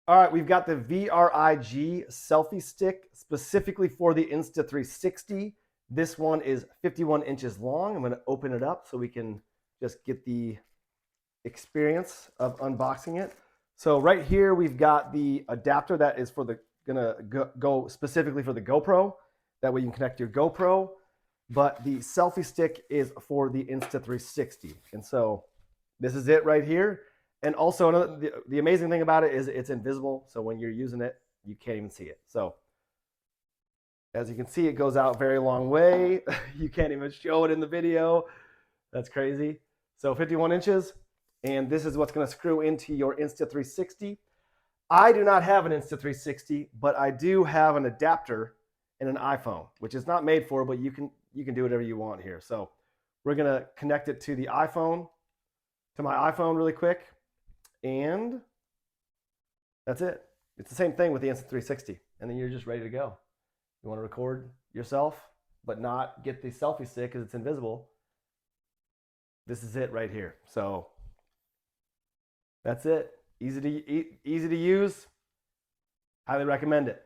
All right, we've got the VRIG selfie stick specifically for the Insta360. This one is 51 inches long. I'm going to open it up so we can just get the experience of unboxing it. So right here we've got the adapter that is for the gonna go specifically for the GoPro. That way you can connect your GoPro. But the selfie stick is for the Insta360, and so this is it right here. And also the amazing thing about it is it's invisible, so when you're using it, you can't even see it. So as you can see, it goes out very long way. You can't even show it in the video. That's crazy. So 51 inches, and this is what's going to screw into your Insta360. I do not have an Insta360, but I do have an adapter in an iPhone, which is not made for, but you can do whatever you want here. So we're going to connect it to the iPhone, to my iPhone really quick, and that's it. It's the same thing with the Insta360, and then you're just ready to go. You want to record yourself, but not get the selfie stick because it's invisible. This is it right here. So that's it. Easy to use. Highly recommend it.